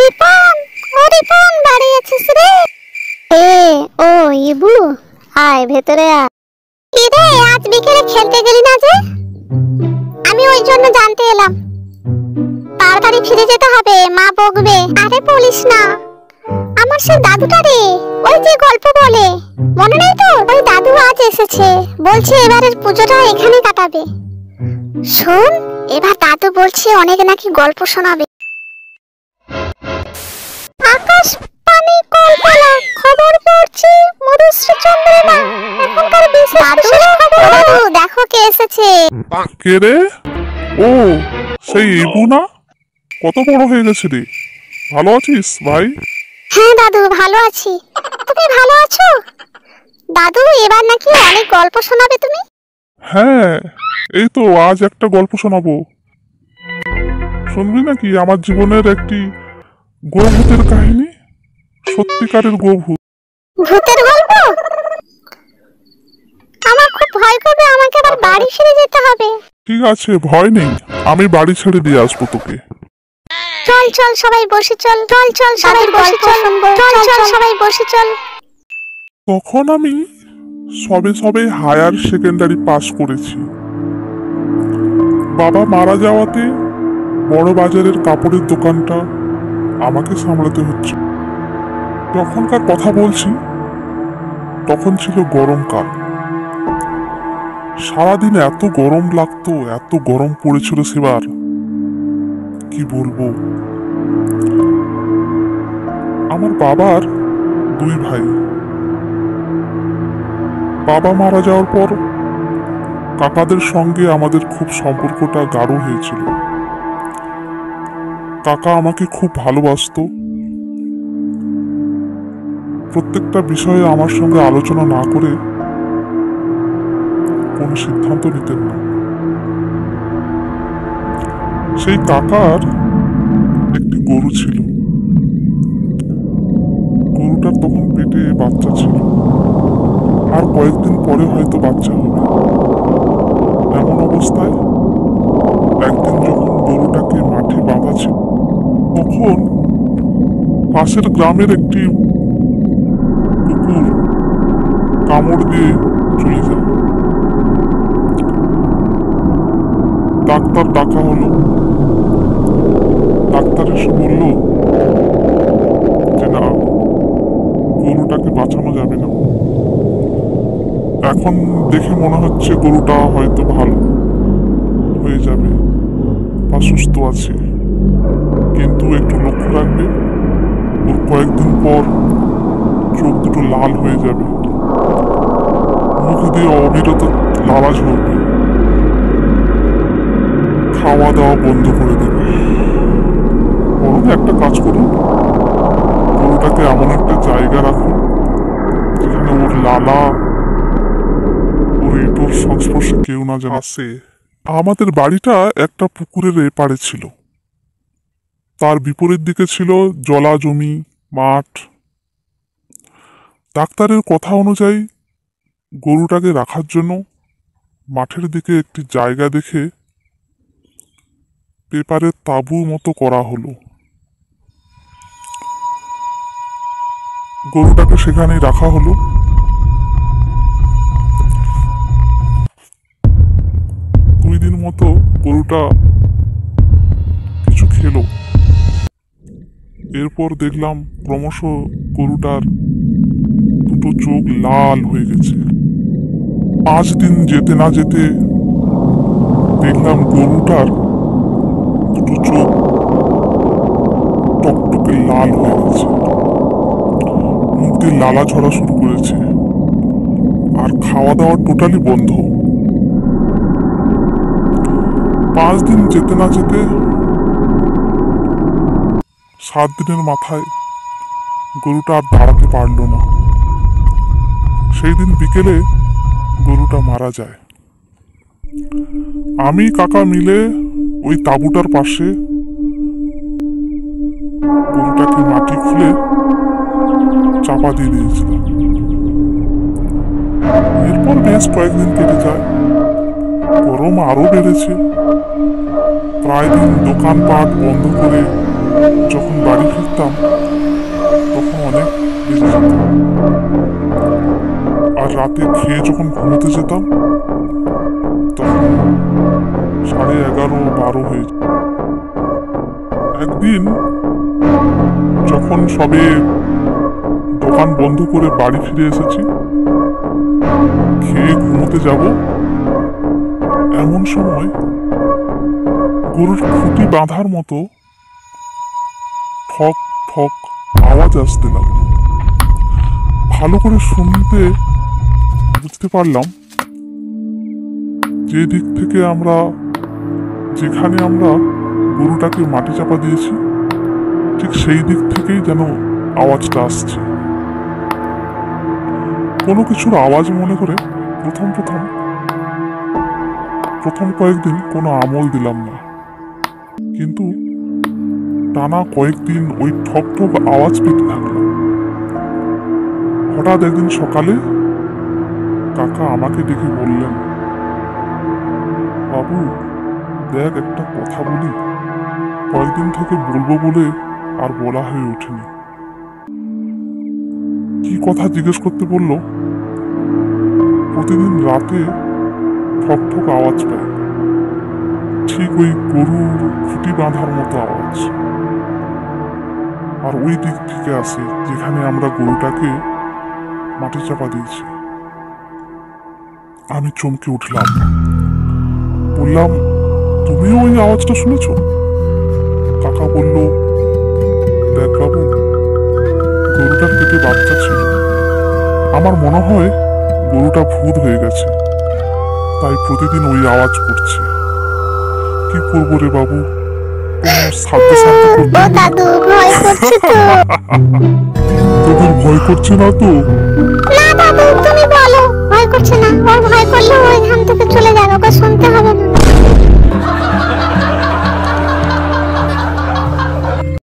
রিপন, ও রিপন, বাড়ি আছিস রে? ও ইবু, আয় ভেতরে আয়। কি রে, আজ বিকেলে খেলতে গেলি না যে? আমি ওই জন্য জানতে এলাম। তাড়াতাড়ি ফিরে যেতে হবে, মা বকবে। আরে বলিস না, আমার সে দাদুটা রে, ওই যে গল্প বলে, মনে নেই তো? ওই দাদু আজ এসেছে, বলছে এবারের পুজোটা এখানে কাটাবে। শোন, এবার দাদু বলছে অনেক নাকি গল্প শোনাবে। আকাশ পানি কলকলা, খবর পড়ছি মধুশ্রী চন্দ্রিমা, এখনকার বিশেষ খবর। দাদু দেখো কে এসেছে। কে রে? ও সেই ইবু না? কত বড় হয়ে গেছে রে। ভালো আছিস ভাই? হ্যাঁ দাদু, ভালো আছি। তুমি ভালো আছো? দাদু এবার নাকি অনেক গল্প শোনাবে তুমি। হ্যাঁ, এই তো আজ একটা গল্প শোনাবো। শুনবি নাকি আমার জীবনের একটি গোভূতের কাহিনী? সত্যিকারের গোভূত। ভূতের গল্প? আমার খুব ভয় করবে, আমাকে আবার বাড়ি ফিরে যেতে হবে। ঠিক আছে, ভয় নেই, আমি বাড়ি ছেড়ে দিয়ে আসবো তোকে। চল চল সবাই বসে চল, চল চল সবাই বসে চল, চল চল সবাই বসে চল। তখন আমি সবে হায়ার সেকেন্ডারি পাস করেছি। বাবা মারা যাওয়াতে বড় বাজারের কাপড়ের দোকানটা আমাকে সামলাতে হচ্ছে। তখনকার কথা বলছি, তখন ছিল গরমকাল। সারাদিন এত গরম লাগতো, এত গরম পড়েছিল সেবার, কি বলবো। আমার বাবার দুই ভাই। বাবা মারা যাওয়ার পর কাকাদের সঙ্গে আমাদের খুব সম্পর্কটা গাঢ় হয়েছিল। কাকা আমাকে খুব ভালোবাসতো। প্রত্যেকটা বিষয়ে আমার সঙ্গে আলোচনা না করে কোনো সিদ্ধান্ত নিতেন না। সেই কাকার একটি গরু ছিল। গরুটার তখন পেটে বাচ্চা ছিল, আর কয়েকদিন পরে হয়তো বাচ্চা হবে। এমন অবস্থায় একদিন যখন গরুটাকে মাঠে বাঁধা ছিল, তখন পাশের গ্রামের একটি কুকুর কামড় দিয়ে চলে যায়। ডাক্তার ডাকা হলো। ডাক্তার এসে বলল যে না, গরুটাকে বাঁচানো যাবে না। এখন দেখে মনে হচ্ছে গরুটা হয়তো ভালো হয়ে যাবে বা সুস্থ আছে, কিন্তু একটু লক্ষ্য রাখবে, ওর কয়েকদিন পর চোখ দুটো লাল হয়ে যাবে, মুখ দিয়ে অবিরত লালা ঝরবে, খাওয়া দাওয়া বন্ধ করে দেবে। বরং একটা কাজ করুন, গরুটাকে এমন একটা জায়গা রাখুন যেখানে ওর লালা, ওর এঁটোর সংস্পর্শে কেউ না যেন আসে। আমাদের বাড়িটা একটা পুকুরের এপারে ছিল। তার বিপরীত দিকে ছিল জলা জমি, মাঠ। ডাক্তারের কথা অনুযায়ী গরুটাকে রাখার জন্য মাঠের দিকে একটি জায়গা দেখে পেপারের তাঁবু মতো করা হলো। গরুটাকে সেখানেই রাখা হলো। দুই দিন মতো গরুটা কিছু খেলো। এরপর দেখলাম ক্রমশ গরুটার দুটো চোখ লাল হয়ে গেছে। 5 দিন যেতে না যেতে দেখলাম গরুটার দুটো চোখ টকটকে লাল হয়ে গেছে, মুখ দিয়ে লালা ঝরা শুরু করেছে, আর খাওয়া দাওয়া টোটালি বন্ধ। 5 দিন যেতে না যেতে 7 দিনের মাথায় গরুটা আর দাঁড়াতে পারল না। সেই দিন বিকেলে গরুটা মারা যায়। আমি কাকা মিলে ওই তাঁবুটার পাশে গরুটাকে মাটি খুলে চাপা দিয়ে দিয়েছিলাম। এরপর বেশ কয়েকদিন কেটে যায়। গরম আরো বেড়েছে। প্রায় দিন দোকানপাট বন্ধ করে যখন বাড়ি ফিরতাম তখন অনেক বেজে যেত। আর রাতে খেয়ে যখন ঘুমোতে যেতাম তখন 11:30-12 হয়ে যেত। একদিন যখন সবে দোকান বন্ধ করে বাড়ি ফিরে এসেছি, খেয়ে ঘুমোতে যাব, এমন সময় গরুর খুঁটি বাঁধার মতো ঠক ঠক আওয়াজ আসতে লাগলো। ভালো করে শুনতে বুঝতে পারলাম যে দিক থেকে যেখানে আমরা গরুটাকে মাটি চাপা দিয়েছি ঠিক সেই দিক থেকেই যেন আওয়াজটা আসছে। কোনো কিছুর আওয়াজ মনে করে প্রথম কয়েকদিন কোনো আমল দিলাম না, কিন্তু টানা কয়েকদিন ওই ঠক ঠক আওয়াজ পেতে থাকলাম। হঠাৎ একদিন সকালে কাকা আমাকে ডেকে বললেন, বাবু দেখ, একটা কথা বলি, কয়েকদিন থেকে বলবো বলে আর বলা হয়ে ওঠেনি। কি কথা জিজ্ঞেস করতে বলল? প্রতিদিন রাতে ঠক ঠক আওয়াজ পাই, ঠিক ওই গরুর খুঁটি বাঁধার মতো আওয়াজ, আর ওই দিক থেকে আসে যেখানে আমরা গরুটাকে মাটি চাপা দিয়েছি। আমি চমকে উঠলাম, বললাম, তুমিও ওই আওয়াজটা শুনেছ? কাকা বলল, দেখ বাবু, গরুটার পেটে বাচ্চা ছিল, আমার মনে হয় গরুটা ভূত হয়ে গেছে, তাই প্রতিদিন ওই আওয়াজ করছে। কি করবো রে বাবু, সাথে সাথে দাদু ভয় করছে তো। তোদের ভয় করছে না তো? না দাদু, তুমি বলো ভয় করছে না। ওর ভয় করলে ওইখান থেকে চলে যাবে, ওকে শুনতে